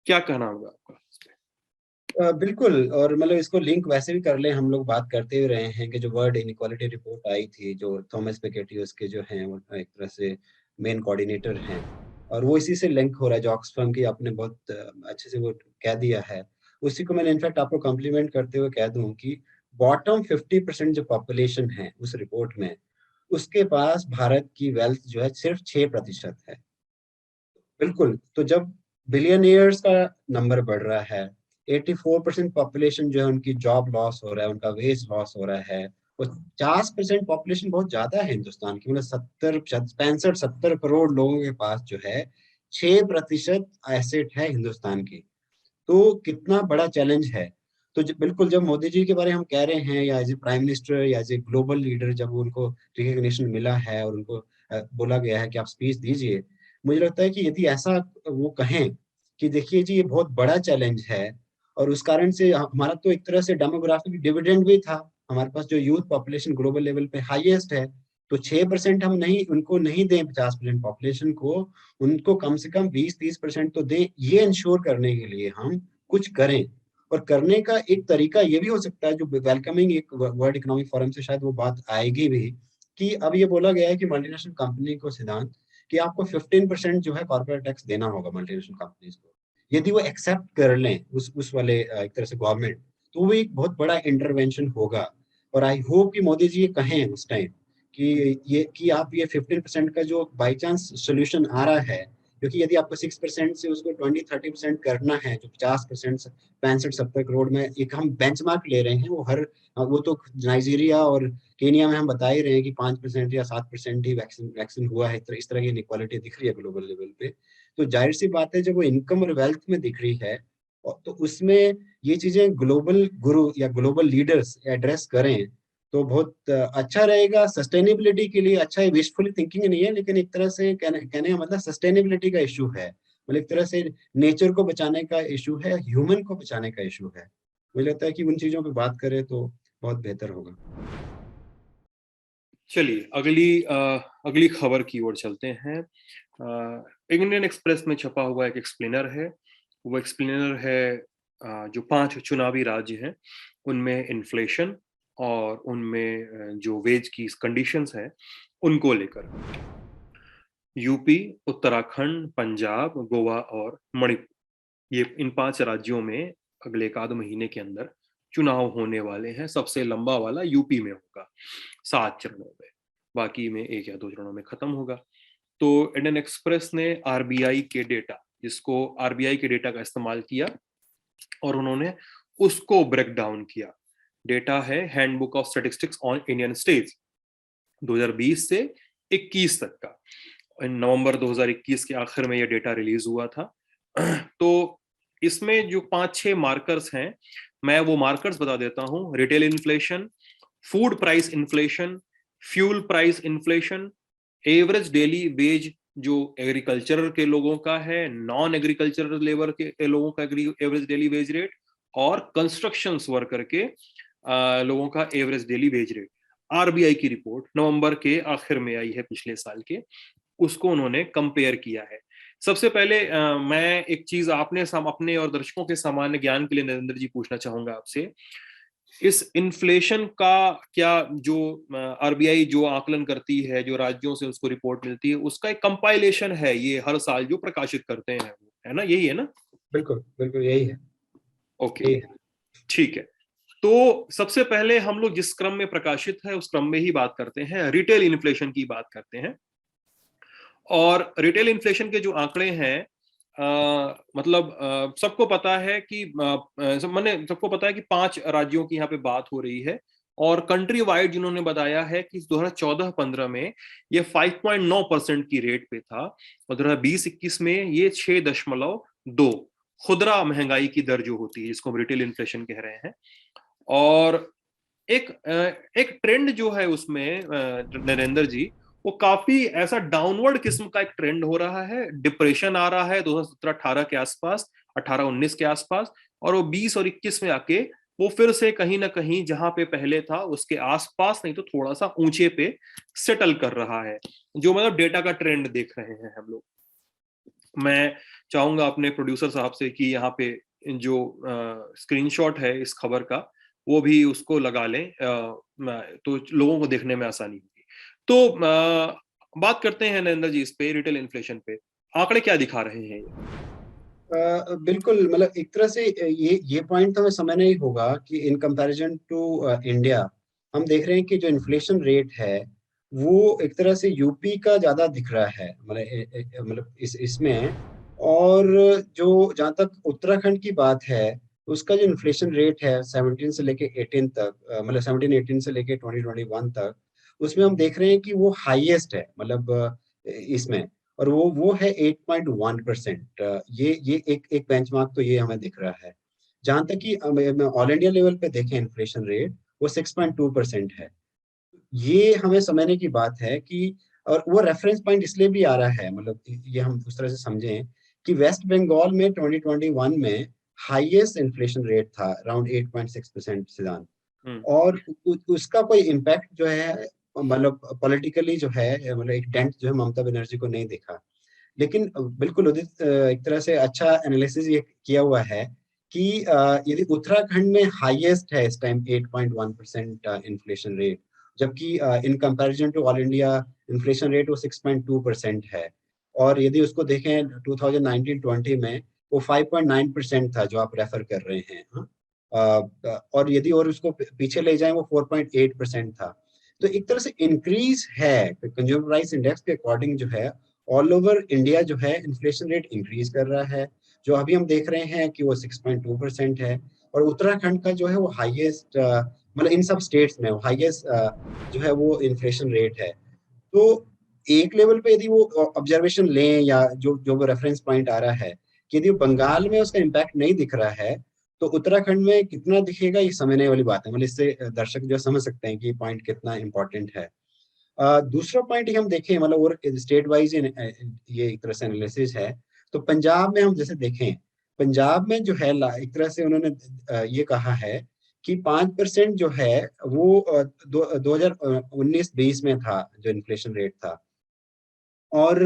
क्या कहना होगा आपका? बिल्कुल, और मतलब इसको लिंक वैसे भी कर ले, हम लोग बात करते हुए रहे हैं कि जो वर्ल्ड इनइक्वालिटी रिपोर्ट आई थी, जो थॉमस piketty उसके जो हैं वो एक तरह से मेन कोऑर्डिनेटर हैं, और वो इसी से लिंक हो रहा है जो ऑक्सफैम की आपने बहुत अच्छे से वो कह दिया है। उसी को मैंने इनफैक्ट आपको कॉम्प्लीमेंट करते हुए कह दूं कि बॉटम 50% जो पॉपुलेशन है उस रिपोर्ट में, उसके पास भारत की वेल्थ जो है सिर्फ 6% है। बिल्कुल, तो जब बिलियनियर्स का नंबर बढ़ रहा है, 84% पॉपुलेशन जो है उनकी जॉब लॉस हो रहा है, उनका वेज लॉस हो रहा है, और 50% पॉपुलेशन बहुत ज्यादा है हिंदुस्तान की, मतलब 65-70 करोड़ लोगों के पास जो है 6% एसेट है हिंदुस्तान की। तो कितना बड़ा चैलेंज है। तो बिल्कुल, जब मोदी जी के बारे में हम कह रहे हैं, या एज ए प्राइम मिनिस्टर या एज ए ग्लोबल लीडर, जब उनको रिकग्निशन मिला है और उनको बोला गया है कि आप स्पीच दीजिए, मुझे लगता है कि यदि ऐसा वो कहें कि देखिए जी ये बहुत बड़ा चैलेंज है, और उस कारण से हमारा तो एक तरह से डेमोग्राफिक डिविडेंड भी था, हमारे पास जो यूथ पॉपुलेशन ग्लोबल लेवल पे हाईएस्ट है, तो 6% हम नहीं उनको नहीं दें 50% पॉपुलेशन को, उनको कम से कम 20-30% तो दें, ये इंश्योर करने के लिए हम कुछ करें। और करने का एक तरीका ये भी हो सकता है, जो वेलकमिंग एक वर्ल्ड इकोनॉमिक फोरम से शायद वो बात आएगी भी, कि अब ये बोला गया है कि मल्टीनेशनल कंपनी को सिद्धांत कि आपको 15% जो है कॉर्पोरेट टैक्स देना होगा मल्टीनेशनल कंपनीज को। यदि वो एक्सेप्ट कर लें उस वाले एक तरह से गवर्नमेंट, तो वो एक बहुत बड़ा इंटरवेंशन होगा। और आई होप कि मोदी जी ये कहें उस टाइम कि आप ये 15% का जो बाई चांस सोल्यूशन आ रहा है, क्योंकि यदि आपको 6% से उसको 20-30% करना है, जो 50% 65-70 करोड़ में एक हम बेंचमार्क ले रहे हैं, वो तो नाइजीरिया और केनिया में हम बता ही रहे हैं कि 5% या 7% ही वैक्सीन हुआ है, इस तरह की इनइक्वालिटी दिख रही है ग्लोबल लेवल पे। तो जाहिर सी बात है, जब वो इनकम और वेल्थ में दिख रही है, तो उसमें ये चीजें ग्लोबल गुरु या ग्लोबल लीडर्स एड्रेस करें तो बहुत अच्छा रहेगा। सस्टेनेबिलिटी के लिए अच्छा है, विशफुल थिंकिंग नहीं है, लेकिन एक तरह से कहने का मतलब सस्टेनेबिलिटी का इशू है। मतलब एक तरह से नेचर को बचाने का इशू है, ह्यूमन को बचाने का इशू है। मुझे लगता है कि उन चीजों पे बात करें तो बहुत बेहतर होगा। चलिए अगली खबर की ओर चलते हैं। इंडियन एक्सप्रेस में छपा हुआ एक एक्सप्लेनर है। वो एक्सप्लेनर है जो 5 चुनावी राज्य हैं उनमें इन्फ्लेशन और उनमें जो वेज की कंडीशंस हैं उनको लेकर। यूपी, उत्तराखंड, पंजाब, गोवा और मणिपुर, ये इन 5 राज्यों में अगले एक आध महीने के अंदर चुनाव होने वाले हैं। सबसे लंबा वाला यूपी में होगा 7 चरणों में, बाकी में 1 या 2 चरणों में खत्म होगा। तो इंडियन एक्सप्रेस ने आरबीआई के डेटा, जिसको आरबीआई के डेटा का इस्तेमाल किया और उन्होंने उसको ब्रेक डाउन किया। डेटा है handbook of statistics on Indian states 2020 से 21 तक का। नवंबर 2021 के आखिर में यह डेटा रिलीज हुआ था। तो इसमें जो 5-6 मार्कर्स हैं, मैं वो मार्कर्स बता देता हूं। Retail inflation, food price inflation, fuel price inflation, average daily veg जो एग्रीकल्चर के लोगों का है, नॉन एग्रीकल्चरल लेबर के लोगों का एवरेज डेली वेज रेट, और कंस्ट्रक्शन वर्कर के लोगों का average daily wage rate. RBI की रिपोर्ट नवंबर के आखिर में आई है पिछले साल के, उसको उन्होंने कंपेयर किया है। सबसे पहले मैं एक चीज अपने और दर्शकों के सामान्य ज्ञान के लिए नरेंद्र जी पूछना चाहूंगा आपसे। इस इन्फ्लेशन का क्या, जो आरबीआई जो आकलन करती है, जो राज्यों से उसको रिपोर्ट मिलती है, उसका एक कंपाइलेशन है ये हर साल जो प्रकाशित करते हैं, है ना? यही है ना? बिल्कुल बिल्कुल यही है। ओके, यही है। ठीक है। तो सबसे पहले हम लोग जिस क्रम में प्रकाशित है उस क्रम में ही बात करते हैं, रिटेल इन्फ्लेशन की बात करते हैं। और रिटेल इन्फ्लेशन के जो आंकड़े हैं, मतलब सबको पता है कि सबको पता है कि 5 राज्यों की यहाँ पे बात हो रही है, और कंट्री वाइड जिन्होंने बताया है कि 2014-15 में ये 5.9% की रेट पे था, और 2020-21 में ये 6.2 खुदरा महंगाई की दर जो होती है, जिसको हम रिटेल इन्फ्लेशन कह रहे हैं। और एक ट्रेंड जो है उसमें नरेंद्र जी, वो काफी ऐसा डाउनवर्ड किस्म का एक ट्रेंड हो रहा है। डिप्रेशन आ रहा है 2017-18 के आसपास, 18-19 के आसपास, और वो 20 और 21 में आके वो फिर से कहीं ना कहीं जहां पे पहले था उसके आसपास, नहीं तो थोड़ा सा ऊंचे पे सेटल कर रहा है, जो मतलब डेटा का ट्रेंड देख रहे हैं हम लोग। मैं चाहूंगा अपने प्रोड्यूसर साहब से कि यहाँ पे जो स्क्रीनशॉट है इस खबर का, वो भी उसको लगा लें, तो लोगों को देखने में आसानी होगी। तो बात करते हैं नरेंद्र जी इस पे, रिटेल इन्फ्लेशन पे आंकड़े क्या दिखा रहे हैं? बिल्कुल, मतलब एक तरह से ये पॉइंट तो हमें समझना ही होगा कि इन कंपैरिजन टू इंडिया, हम देख रहे हैं कि जो इन्फ्लेशन रेट है वो एक तरह से यूपी का ज्यादा दिख रहा है, मतलब इसमें। और जो जहाँ तक उत्तराखंड की बात है, उसका जो इन्फ्लेशन रेट है 17 से लेके 18 तक, मतलब 17-18 से लेके 2021 तक, उसमें हम देख रहे हैं कि वो हाईएस्ट है, मतलब इसमें। और वो है 8.1%। ये एक बेंचमार्क तो ये हमें दिख रहा है। जहां तक कि ऑल इंडिया लेवल पे देखें इन्फ्लेशन रेट, वो 6.2% है। ये हमें समझने की बात है कि, और वो रेफरेंस पॉइंट इसलिए भी आ रहा है, मतलब ये हम उस तरह से समझें कि वेस्ट बंगाल में 2021 में हाईएस्ट इन्फ्लेशन रेट था, अराउंड 8.6% सिद्धांत। हम्म। और उसका कोई इम्पैक्ट जो है, मतलब पॉलिटिकली जो है, मतलब एक डेंट जो है ममता बनर्जी को नहीं दिखा। लेकिन बिल्कुल उदित, एक तरह से अच्छा एनालिसिस ये किया हुआ है कि यदि उत्तराखंड में हाईएस्ट है इस टाइम 8.1% इन्फ्लेशन रेट, जबकि in comparison to all India inflation rate वो 6.2% है। और यदि उसको देखें 2019-20 में वो 5.9% था, जो आप रेफर कर रहे हैं। हाँ? और यदि और उसको पीछे ले जाएं, वो 4.8% था। तो एक तरह से इंक्रीज है कंज्यूमर प्राइस इंडेक्स के अकॉर्डिंग, जो है ऑल ओवर इंडिया जो है इन्फ्लेशन रेट इंक्रीज कर रहा है। जो अभी हम देख रहे हैं कि वो 6.2% है। और उत्तराखंड का जो है वो हाईएस्ट, मतलब इन सब स्टेट्स में हाईएस्ट जो है वो इन्फ्लेशन रेट है। तो एक लेवल पे यदि वो ऑब्जर्वेशन लें, या जो जो वो रेफरेंस पॉइंट आ रहा है कि यदि बंगाल में उसका इम्पैक्ट नहीं दिख रहा है, तो उत्तराखंड में कितना दिखेगा ये समझने वाली बात है। मतलब इससे दर्शक जो समझ सकते हैं कि ये पॉइंट कितना इंपॉर्टेंट है। दूसरा पॉइंट हम देखें, मतलब और स्टेट वाइज ये एक तरह से एनालिसिस है, तो पंजाब में हम जैसे देखें, पंजाब में जो है एक तरह से उन्होंने ये कहा है कि 5% जो है वो 2019-20 में था जो इन्फ्लेशन रेट था, और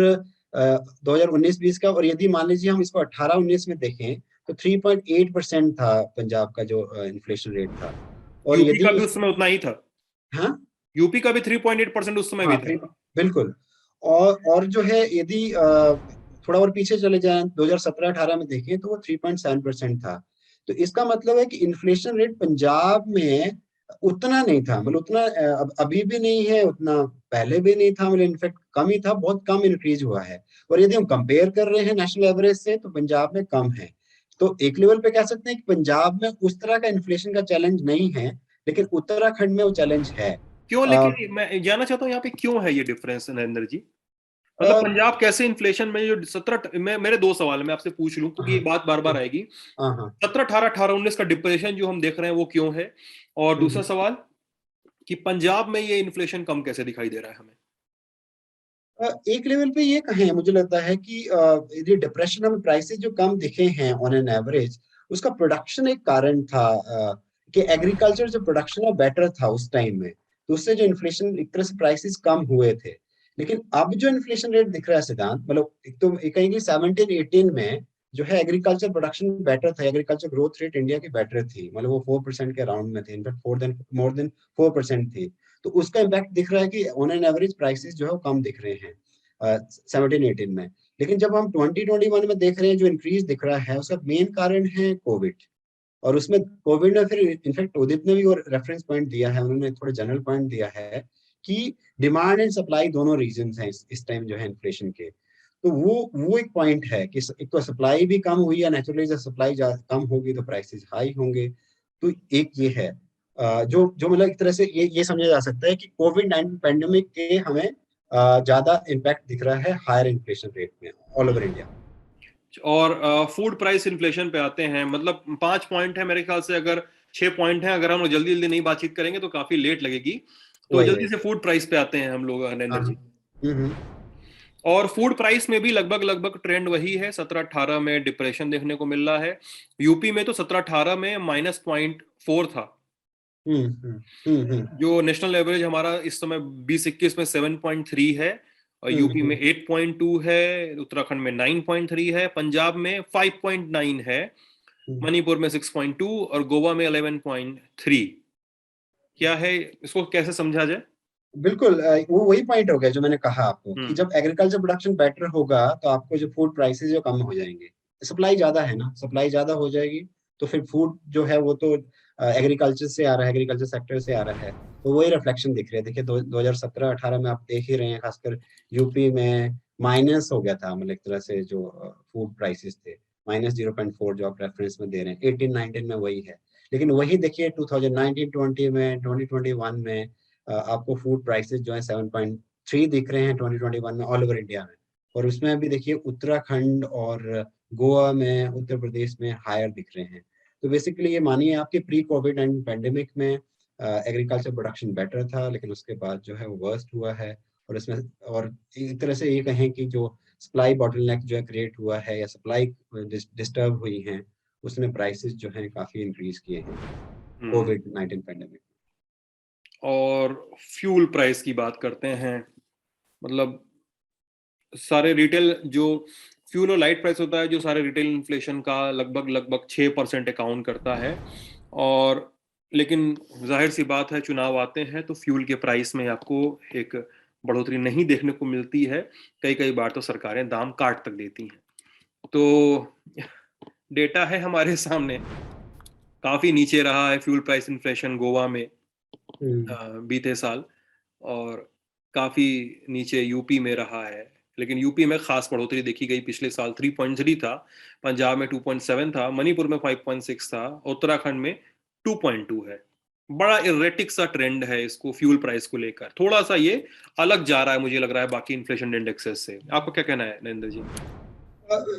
2019-20 का, और यदि मान लीजिए हम इसको 18-19 में देखें तो 3.8% था पंजाब का जो इन्फ्लेशन रेट था। और यूपी यदि का भी उस समय उतना ही था। हाँ यूपी का भी 3.8% उस समय भी हाँ था। बिल्कुल। और जो है यदि थोड़ा और पीछे चले जाएं 2017-18 में देखें तो वो 3.7% था। तो इसका मतलब है कि इन्फ्लेशन रेट पंजाब में उतना नहीं था, मतलब उतना अभी भी नहीं है, उतना पहले भी नहीं था, मतलब इनफैक्ट कम ही था, बहुत कम इंक्रीज हुआ है। और यदि हम कंपेयर कर रहे हैं नेशनल एवरेज से तो पंजाब में कम है। तो एक लेवल पे कह सकते हैं कि पंजाब में उस तरह का इन्फ्लेशन का चैलेंज नहीं है, लेकिन उत्तराखंड में वो चैलेंज है। क्यों, अ, लेकिन मैं जानना चाहता हूँ यहाँ पे क्यों है ये डिफरेंस नरेंद्र जी? मतलब अ, पंजाब कैसे इन्फ्लेशन में जो 17, मैं मेरे दो सवाल मैं आपसे पूछ लूं क्योंकि ये हाँ बात बार बार आएगी। हाँ हाँ 17-18, 18-19 का डिप्रेशन जो हम देख रहे हैं वो क्यों है? और दूसरा हम्म। सवाल कि पंजाब में ये इन्फ्लेशन कम कैसे दिखाई दे रहा है हमें? एक लेवल पे ये कहें, मुझे लगता है कि ये डिप्रेशन में प्राइसेस जो कम दिखे हैं ऑन एन एवरेज, उसका प्रोडक्शन एक कारण था, कि एग्रीकल्चर जो प्रोडक्शन है बेटर था उस टाइम में, तो उससे जो इन्फ्लेशन एक तरह से प्राइसेस कम हुए थे। लेकिन अब जो इन्फ्लेशन रेट दिख रहा है सिद्धांत, मतलब एक तो एक कहेंगे 17-18 में जो है एग्रीकल्चर प्रोडक्शन बेटर था, एग्रीकल्चर ग्रोथ रेट इंडिया की बेटर थी, मतलब वो 4% के अराउंड में थे, इनफैक्ट मोर देन 4% थी। तो उसका इम्पैक्ट दिख रहा है कि ऑन एन एवरेज प्राइसेस जो है वो कम दिख रहे हैं 17-18 में। लेकिन जब हम 2021 में देख रहे हैं जो इंक्रीज दिख रहा है, उसका मेन कारण है कोविड। और उसमें कोविड ने फिर इनफैक्ट उदित ने भी और रेफरेंस पॉइंट दिया है, उन्होंने थोड़ा जनरल पॉइंट दिया है कि डिमांड एंड सप्लाई दोनों रीजंस हैं इस टाइम जो है इन्फ्लेशन के। तो वो एक पॉइंट है कि एक तो सप्लाई भी कम हुई है, नेचुरली जब सप्लाई कम होगी तो प्राइसेस हाई होंगे। तो एक ये है, जो जो मतलब एक तरह से ये समझा जा सकता है कि कोविड-19 पैंडेमिक के हमें ज्यादा इम्पैक्ट दिख रहा है हायर इन्फ्लेशन रेट में ऑल ओवर इंडिया। और फूड प्राइस इन्फ्लेशन पे आते हैं, मतलब 5 पॉइंट है मेरे ख्याल से, अगर 6 पॉइंट है, अगर हम लोग जल्दी जल्दी नहीं बातचीत करेंगे तो काफी लेट लगेगी। तो वही जल्दी वही से फूड प्राइस पे आते हैं हम लोग हाँ नरेंद्र हाँ। जी। हम्म। और फूड प्राइस में भी लगभग लगभग ट्रेंड वही है, 17-18 में डिप्रेशन देखने को मिल रहा है। यूपी में तो 17-18 में -0.4 था, हम्म हम्म हम्म जो नेशनल एवरेज हमारा इस समय 20-21 में 7.3 है, और हम्म यूपी में हम्म 8.2 है, उत्तराखंड में 9.3 है, पंजाब में 5.9 है, हम्म। मणिपुर में 6.2 और गोवा में 11.3। क्या है, इसको कैसे समझा जाए? बिल्कुल, वो वही पॉइंट हो गया जो मैंने कहा आपको कि हम्म। जब एग्रीकल्चर प्रोडक्शन बेटर होगा तो आपको जो फूड प्राइसेस जो कम हो जाएंगे, सप्लाई ज्यादा है ना, सप्लाई ज्यादा हो जाएगी, तो फिर फूड जो है वो तो एग्रीकल्चर से आ रहा है, एग्रीकल्चर सेक्टर से आ रहा है, तो वही रिफ्लेक्शन दिख रहा है। देखिए 2017-18 में आप देख ही रहे हैं, खासकर यूपी में माइनस हो गया था, मतलब एक तरह से जो फूड प्राइसेस थे, -0.4 जो आप रेफरेंस में दे रहे हैं, 18-19 में वही है। लेकिन वही देखिए 2019-20 में, 2021 में आपको फूड प्राइसेस जो है 7.3 दिख रहे हैं 2021 में ऑल ओवर इंडिया में। और उसमें भी देखिए उत्तराखंड और गोवा में, उत्तर प्रदेश में हायर दिख रहे हैं। तो बेसिकली ये मानिए आपके प्री कोविड एंड पेंडेमिक में एग्रीकल्चर प्रोडक्शन बेटर था, लेकिन उसके बाद जो है वो वर्स्ट हुआ है। और इसमें और एक तरह से ये कहें कि जो सप्लाई बॉटलनेक जो है क्रिएट हुआ है, या सप्लाई डिस्टर्ब हुई हैं, उसने प्राइसेस जो हैं काफी इंक्रीज किए हैं हम्म। कोविड-19 पेंडेमिक। और फ्यूल प्राइस की बात करते हैं, मतलब सारे रिटेल जो फ्यूल और लाइट प्राइस होता है, जो सारे रिटेल इन्फ्लेशन का लगभग लगभग 6% अकाउंट करता है। और लेकिन जाहिर सी बात है, चुनाव आते हैं तो फ्यूल के प्राइस में आपको एक बढ़ोतरी नहीं देखने को मिलती है। कई कई बार तो सरकारें दाम काट तक देती हैं। तो डेटा है हमारे सामने, काफी नीचे रहा है फ्यूल प्राइस इन्फ्लेशन गोवा में बीते साल, और काफी नीचे यूपी में रहा है। लेकिन यूपी में खास बढ़ोतरी देखी गई, पिछले साल 3.3 था, पंजाब में 2.7 था, मणिपुर में 5.6 था, उत्तराखंड में 2.2 है। बड़ा इरेटिक सा ट्रेंड है इसको फ्यूल प्राइस को लेकर, थोड़ा सा ये अलग जा रहा है मुझे लग रहा है बाकी इन्फ्लेशन इंडेक्सेस से। आपको क्या कहना है नरेंद्र जी?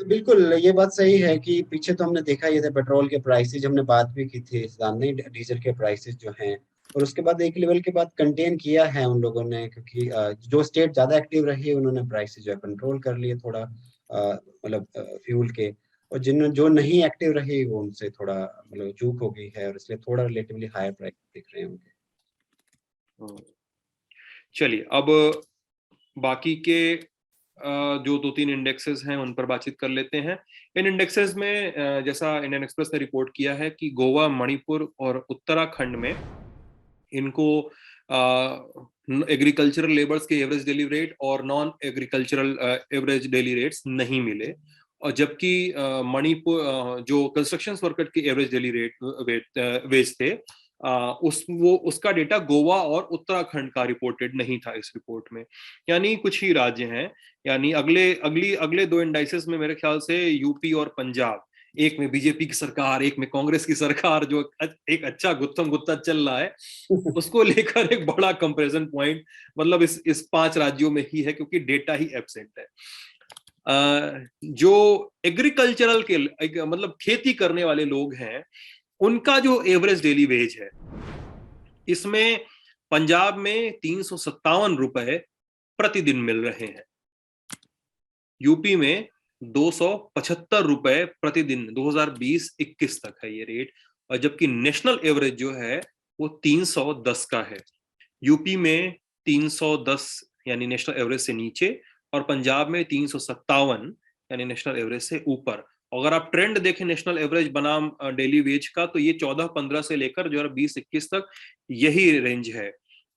बिल्कुल ये बात सही है कि पीछे तो हमने देखा ये थे पेट्रोल के प्राइसेस, हमने बात भी की थी सामने, डीजल के प्राइसेस जो हैं। और उसके बाद एक लेवल के बाद कंटेन किया है उन लोगों ने, क्योंकि जो स्टेट ज्यादा एक्टिव रही उन्होंने प्राइसेस जो है कंट्रोल कर लिए थोड़ा। मतलब फ्यूल के, और जिन जो नहीं एक्टिव रहे वो उनसे थोड़ा मतलब चूक हो गई है, और इसलिए थोड़ा रिलेटिवली हायर प्राइस दिख रहे हैं उनके। चलिए अब बाकी के जो 2-3 इंडेक्सेस हैं उन पर बातचीत कर लेते हैं। इन इंडेक्सेस में जैसा इंडियन एक्सप्रेस ने रिपोर्ट किया है कि गोवा, मणिपुर और उत्तराखंड में इनको एग्रीकल्चरल लेबर्स के एवरेज डेली रेट और non agricultural average daily rates नहीं मिले, और जबकि मणिपुर जो कंस्ट्रक्शन वर्कर के एवरेज डेली रेट वेज थे, उसका डेटा गोवा और उत्तराखंड का रिपोर्टेड नहीं था इस रिपोर्ट में। यानी कुछ ही राज्य हैं, यानी अगले 2 इंडाइसेस में मेरे ख्याल से यूपी और पंजाब, एक में बीजेपी की सरकार, एक में कांग्रेस की सरकार, जो एक अच्छा गुत्थम गुत्ता चल रहा है, उसको लेकर एक बड़ा कंपैरिजन पॉइंट मतलब इस 5 राज्यों में ही है, क्योंकि डेटा ही एब्सेंट है। जो एग्रीकल्चरल के मतलब खेती करने वाले लोग हैं, उनका जो एवरेज डेली वेज है, इसमें पंजाब में 357 रुपए प्रतिदिन मिल रहे हैं, यूपी में 275 रुपए प्रतिदिन 2020-21 तक है ये रेट, और जबकि नेशनल एवरेज जो है वो 310 का है। यूपी में 310 यानी नेशनल एवरेज से नीचे, और पंजाब में 357 यानी नेशनल एवरेज से ऊपर। अगर आप ट्रेंड देखें नेशनल एवरेज बनाम डेली वेज का, तो ये 14-15 से लेकर जो है 20-21 तक यही रेंज है।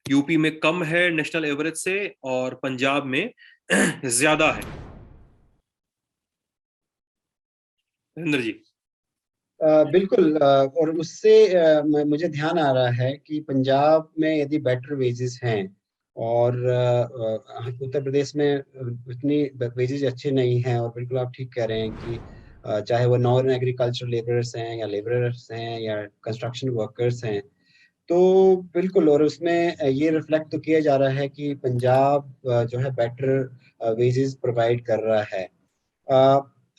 यूपी में कम है नेशनल एवरेज से, और पंजाब में ज्यादा है। नरेंद्र जी। बिल्कुल, और उससे मुझे ध्यान आ रहा है कि पंजाब में यदि बेटर वेजेस हैं और उत्तर प्रदेश में उतनी वेजेस अच्छे नहीं हैं, और बिल्कुल आप ठीक कह रहे हैं कि चाहे वो नॉन एग्रीकल्चर लेबरर्स हैं या लेबरर्स हैं या कंस्ट्रक्शन वर्कर्स हैं, तो बिल्कुल, और उसमें ये रिफ्लेक्ट तो किया जा रहा है कि पंजाब जो है बेटर वेजेस प्रोवाइड कर रहा है।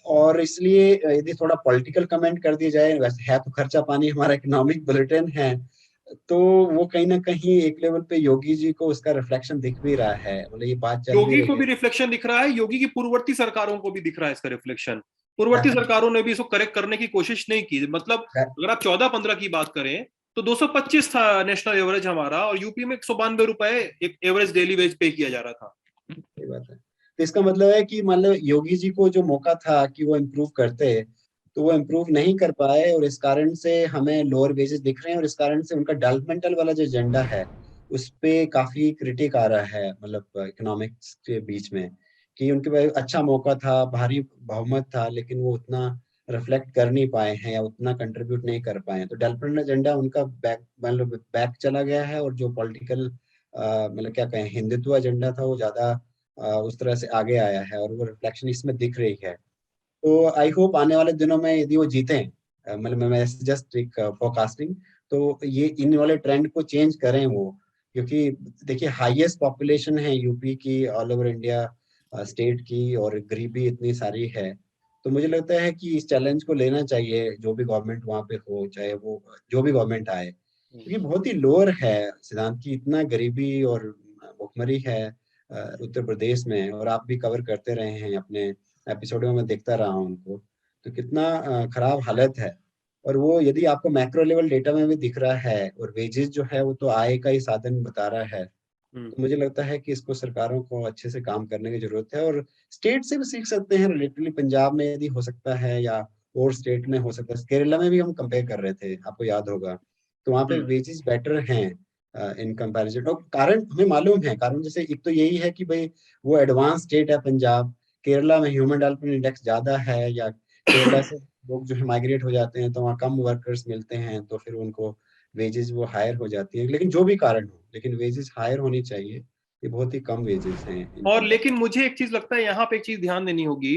और इसलिए यदि थोड़ा पॉलिटिकल कमेंट कर दिया जाए, वैसे है तो खर्चा पानी हमारा इकोनॉमिक बुलेटिन है, तो वो कहीं ना कहीं एक लेवल पे योगी जी को उसका रिफ्लेक्शन दिख भी रहा है, मतलब ये बात चल भी योगी रही को है। भी रिफ्लेक्शन दिख रहा है, योगी की पूर्ववर्ती सरकारों को भी दिख रहा है इसका रिफ्लेक्शन। पूर्ववर्ती बै- सरकारों ने भी इसको करेक्ट करने की कोशिश नहीं की। मतलब बै- अगर आप 14-15 की बात करें तो 225 था नेशनल एवरेज हमारा, और यूपी में 192 रुपए एक एवरेज डेली वेज पे किया जा रहा था। ये बात है, तो इसका मतलब है कि मतलब योगी जी को जो मौका था कि वो इम्प्रूव करते, तो वो इम्प्रूव नहीं कर पाए, और इस कारण से हमें लोअर वेजेस दिख रहे हैं, और इस कारण से उनका डेवलपमेंटल वाला जो एजेंडा है उस पे काफी क्रिटिक आ रहा है, मतलब इकोनॉमिक्स के बीच में, कि उनके पास अच्छा मौका था, भारी बहुमत था, लेकिन वो उतना रिफ्लेक्ट कर नहीं पाए हैं या उतना कंट्रीब्यूट नहीं कर पाए हैं, तो डेवलपमेंट एजेंडा उनका बैक मतलब बैक चला गया है, और जो पॉलिटिकल मतलब क्या कहें हिंदुत्व एजेंडा था वो ज्यादा उस तरह से आगे आया है, और वो रिफ्लेक्शन इसमें दिख रही है। तो आई होप आने वाले दिनों में यदि वो जीते, मतलब मैं जस्ट एक फोरकास्टिंग, तो ये इन वाले ट्रेंड को चेंज करें वो, क्योंकि देखिए हाईएस्ट पॉपुलेशन है यूपी की ऑल ओवर इंडिया स्टेट की, और गरीबी इतनी सारी है, तो मुझे लगता है कि इस चैलेंज को लेना चाहिए जो भी गवर्नमेंट वहाँ पे हो, चाहे वो जो भी गवर्नमेंट आए, क्योंकि बहुत ही लोअर है सिद्धांत की, इतना गरीबी और भुखमरी है उत्तर प्रदेश में, और आप भी कवर करते रहे हैं अपने एपिसोड में, मैं देखता रहा हूँ उनको, तो कितना खराब हालत है, और वो यदि आपको मैक्रो लेवल डेटा में भी दिख रहा है, और वेजेस जो है वो तो आय का ही साधन बता रहा है, हम्म। तो मुझे लगता है कि इसको सरकारों को अच्छे से काम करने की जरूरत है, और स्टेट से भी सीख सकते हैं रिलेटिवली, पंजाब में यदि हो सकता है या और स्टेट में हो सकता है, केरला में भी हम कंपेयर कर रहे थे आपको याद होगा, तो वहाँ पे हम्म। वेजेस बेटर हैं इन कंपैरिजन, और कारण हमें मालूम है, कारण जैसे एक तो यही है कि भाई वो एडवांस स्टेट है पंजाब, केरला में ह्यूमन डेवलपमेंट इंडेक्स ज्यादा है, या केरला से लोग जो है माइग्रेट हो जाते हैं, तो वहाँ कम वर्कर्स मिलते हैं, तो फिर उनको वेजेस वो हायर हो जाती है, लेकिन जो भी कारण हो, लेकिन वेजेस हायर होनी चाहिए, ये बहुत ही कम वेजेस हैं इन और कंपैरिजन। लेकिन मुझे एक चीज लगता है, यहाँ पे एक चीज ध्यान देनी होगी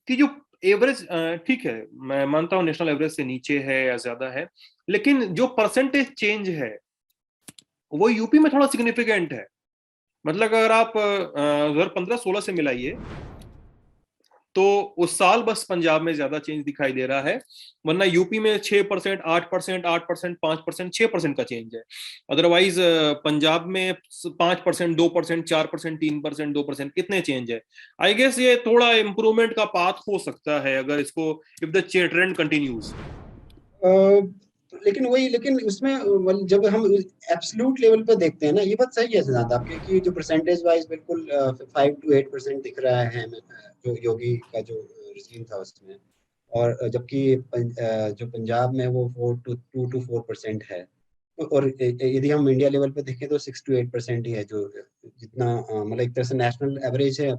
कि जो एवरेज, ठीक है मैं मानता हूँ नेशनल एवरेज से नीचे है या ज्यादा है, लेकिन जो परसेंटेज चेंज है वो यूपी में थोड़ा सिग्निफिकेंट है। मतलब अगर आप 2015-16 से मिलाइए, तो उस साल बस पंजाब में ज्यादा चेंज दिखाई दे रहा है, वरना यूपी में 6%, 8%, 8%, 5%, 6% का चेंज है। अदरवाइज पंजाब में 5%, 2%, 4%, 3%, 2%, कितने चेंज है। आई गेस ये थोड़ा इम्प्रूवमेंट का पाथ हो सकता है अगर इसको, इफ द ट्रेंड कंटिन्यूज। लेकिन उसमें जब हम एब्सोल्यूट लेवल पे देखते हैं ना, ये बात सही है सिद्धांत आपके कि जो परसेंटेज वाइज बिल्कुल 5 to 8% दिख रहा है हमें, जो योगी का जो रिजीम था उसमें, और जबकि जो पंजाब में वो 2 to 4% है। और यदि हम इंडिया लेवल पे देखें तो 6 to 8% ही है, जो जितना मतलब एक तरह से नेशनल एवरेज है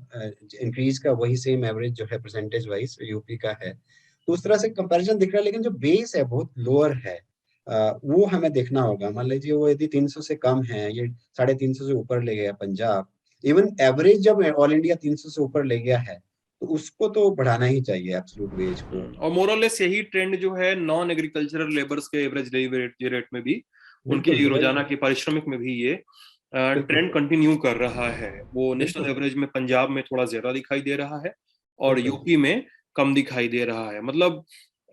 इंक्रीज का, वही सेम एवरेज जो है परसेंटेज वाइज यूपी का है। तो उस तरह से कंपैरिजन दिख रहा है, लेकिन जो बेस है बहुत लोअर है, वो हमें देखना होगा। मान लीजिए वो यदि 300 से कम है, ये 350 से ऊपर ले गया पंजाब, इवन एवरेज जब ऑल इंडिया 300 से ऊपर ले गया है, तो उसको तो बढ़ाना ही चाहिए एब्सोल्यूट वेज को। और मोरलेस यही ट्रेंड जो है नॉन एग्रीकल्चरल लेबर्स के एवरेज डेली रेट में भी, बिल्कुल उनके वही, रोजाना की पारिश्रमिक में भी ये बिल्कुल ट्रेंड कंटिन्यू कर रहा है। वो नेशनल बिल्कुल एवरेज में पंजाब में थोड़ा ज्यादा दिखाई दे रहा है और बिल्कुल। यूपी में कम दिखाई दे रहा है। मतलब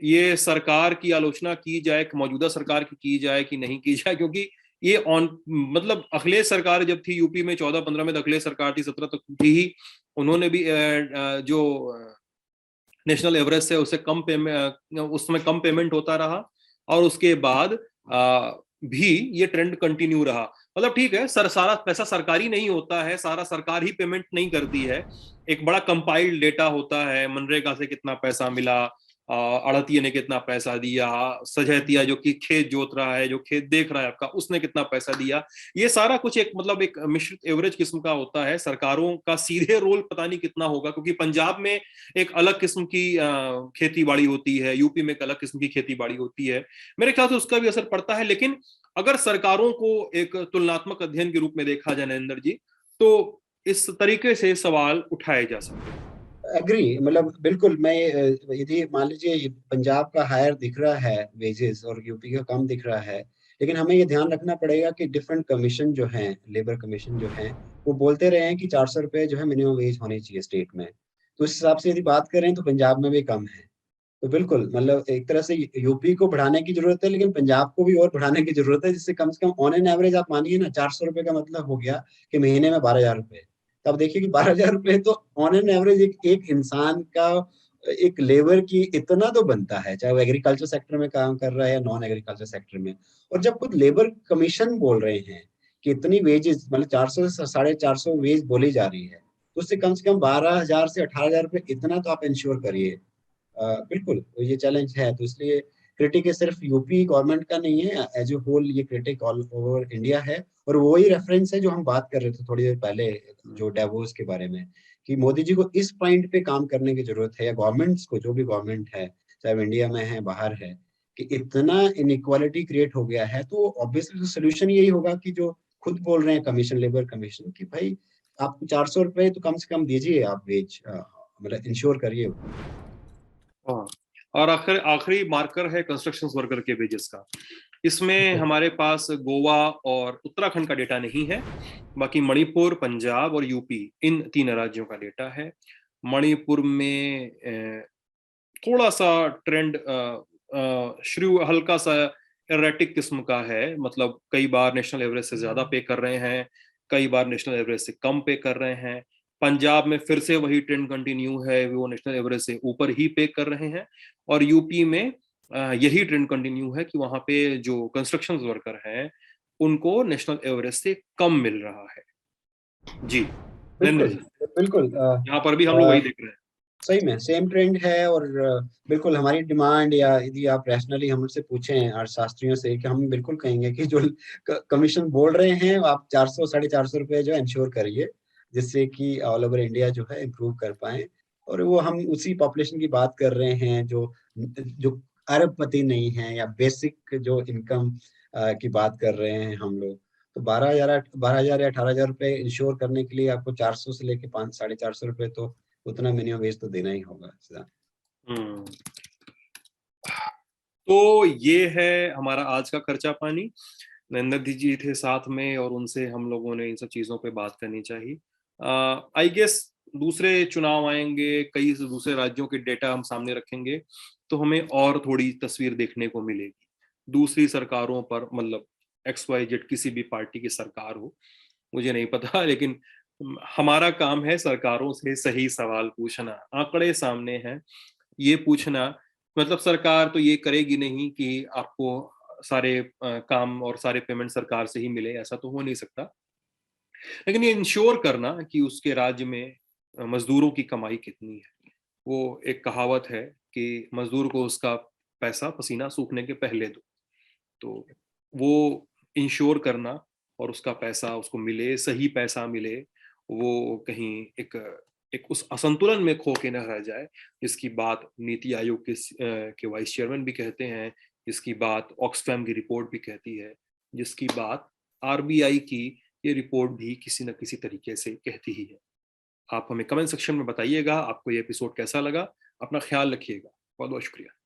ये सरकार की आलोचना की जाए, मौजूदा सरकार की जाए कि नहीं की जाए, क्योंकि ये ऑन, मतलब अखिलेश सरकार जब थी यूपी में 14-15 में, अखिलेश सरकार थी 17 तक थी ही, उन्होंने भी जो नेशनल एवरेज से उससे कम पेमेंट, उसमें कम पेमेंट होता रहा, और उसके बाद भी ये ट्रेंड कंटिन्यू रहा। मतलब ठीक है सर, सारा पैसा सरकारी नहीं होता है, सारा सरकार ही पेमेंट नहीं करती है। एक बड़ा कंपाइल्ड डेटा होता है, मनरेगा से कितना पैसा मिला, अड़तिये ने कितना पैसा दिया, सजहतिया जो कि खेत जोत रहा है, जो खेत देख रहा है आपका, उसने कितना पैसा दिया। ये सारा कुछ एक मतलब एक मिश्रित एवरेज किस्म का होता है। सरकारों का सीधे रोल पता नहीं कितना होगा, क्योंकि पंजाब में एक अलग किस्म की खेती बाड़ी होती है, यूपी में एक अलग किस्म की खेती बाड़ी होती है। मेरे ख्याल से उसका भी असर पड़ता है। लेकिन अगर सरकारों को एक तुलनात्मक अध्ययन के रूप में देखा जाए नरेंद्र जी, तो इस तरीके से सवाल उठाए जा सकते हैं। एग्री, मतलब बिल्कुल। मैं यदि मान लीजिए ये पंजाब का हायर दिख रहा है वेजेस और यूपी का कम दिख रहा है, लेकिन हमें ये ध्यान रखना पड़ेगा कि डिफरेंट कमीशन जो हैं, लेबर कमीशन जो हैं, वो बोलते रहे हैं कि 400 रुपये जो है मिनिमम वेज होनी चाहिए स्टेट में। तो उस हिसाब से यदि बात करें तो पंजाब में भी कम है। तो बिल्कुल मतलब एक तरह से यूपी को बढ़ाने की जरूरत है, लेकिन पंजाब को भी और बढ़ाने की जरूरत है, जिससे कम से कम ऑन एन एवरेज आप मानिए ना, 400 रुपये का मतलब हो गया कि महीने में 12,000 रुपये। तब देखिए कि 12,000 रुपये तो ऑन एन एवरेज एक इंसान का, एक लेबर की इतना तो बनता है, चाहे वो एग्रीकल्चर सेक्टर में काम कर रहा है या नॉन एग्रीकल्चर सेक्टर में। और जब खुद लेबर कमीशन बोल रहे हैं कि इतनी वेजेस, मतलब 400 से 450 वेज बोली जा रही है, तो उससे कम 12,000 से 18,000 रुपये इतना तो आप इंश्योर करिए। बिल्कुल तो ये चैलेंज है। तो इसलिए क्रिटिक ये सिर्फ यूपी गवर्नमेंट का नहीं है, एज ए होल ये क्रिटिक ऑल ओवर इंडिया है। और वही रेफरेंस है जो हम बात कर रहे थे थोड़ी देर पहले, जो डेवोस के बारे में, कि मोदी जी को इस पॉइंट पे काम करने की जरूरत है, या गवर्नमेंट्स को, जो भी गवर्नमेंट है, चाहे वो इंडिया में है बाहर है, कि इतना इनइक्वालिटी क्रिएट हो गया है। तो ऑब्वियसली सोल्यूशन यही होगा कि जो खुद बोल रहे हैं कमीशन, लेबर कमीशन, कि भाई आपको 400 रुपये तो कम से कम दीजिए आप वेज, मतलब इंश्योर करिए। हाँ, और आखिर आखिरी मार्कर है कंस्ट्रक्शन वर्कर के वेजेस का। इसमें हमारे पास गोवा और उत्तराखंड का डेटा नहीं है, बाकी मणिपुर, पंजाब और यूपी, इन 3 राज्यों का डेटा है। मणिपुर में थोड़ा सा ट्रेंड शुरू हल्का सा एरेटिक किस्म का है, मतलब कई बार नेशनल एवरेज से ज्यादा पे कर रहे हैं, कई बार नेशनल एवरेज से कम पे कर रहे हैं। पंजाब में फिर से वही ट्रेंड कंटिन्यू है, वो नेशनल एवरेज से ऊपर ही पे कर रहे हैं। और यूपी में यही ट्रेंड कंटिन्यू है कि वहां पे जो कंस्ट्रक्शन वर्कर हैं उनको नेशनल एवरेज से कम मिल रहा है। जी नरेंद्र बिल्कुल जी, बिल्कुल। यहाँ पर भी हम लोग वही देख रहे हैं। सही में सेम ट्रेंड है। और बिल्कुल हमारी डिमांड, या यदि आप रैशनली हमसे पूछें अर्थशास्त्रियों से, कि हम बिल्कुल कहेंगे कि जो कमीशन बोल रहे हैं आप 400 450 रुपये जो है इंश्योर करिए, जिससे कि ऑल ओवर इंडिया जो है इम्प्रूव कर पाए। और वो हम उसी पॉपुलेशन की बात कर रहे हैं जो जो अरबपति नहीं है, या बेसिक जो इनकम की बात कर रहे हैं हम लोग। तो 12,000 या 18,000 रुपये इंश्योर करने के लिए आपको 400 से लेके 500 450 रुपये तो उतना मिनिमम वेज तो देना ही होगा। हम्म, तो ये है हमारा आज का खर्चा पानी। नरेंद्र जी थे साथ में और उनसे हम लोगों ने इन सब चीजों पे बात करनी चाहिए। आई गेस दूसरे चुनाव आएंगे, कई दूसरे राज्यों के डेटा हम सामने रखेंगे, तो हमें और थोड़ी तस्वीर देखने को मिलेगी। दूसरी सरकारों पर, मतलब XYZ किसी भी पार्टी की सरकार हो, मुझे नहीं पता, लेकिन हमारा काम है सरकारों से सही सवाल पूछना। आंकड़े सामने हैं, ये पूछना, मतलब सरकार तो ये करेगी नहीं कि आपको सारे काम और सारे पेमेंट सरकार से ही मिले, ऐसा तो हो नहीं सकता। लेकिन ये इंश्योर करना कि उसके राज्य में मजदूरों की कमाई कितनी है। वो एक कहावत है कि मजदूर को उसका पैसा पसीना सूखने के पहले दो। तो वो इंश्योर करना और उसका पैसा उसको मिले, सही पैसा मिले, वो कहीं एक एक उस असंतुलन में खो के न रह जाए, जिसकी बात नीति आयोग के वाइस चेयरमैन भी कहते हैं, जिसकी बात ऑक्सफैम की रिपोर्ट भी कहती है, जिसकी बात RBI की ये रिपोर्ट भी किसी न किसी तरीके से कहती ही है। आप हमें कमेंट सेक्शन में बताइएगा आपको ये एपिसोड कैसा लगा। अपना ख्याल रखिएगा। बहुत बहुत शुक्रिया।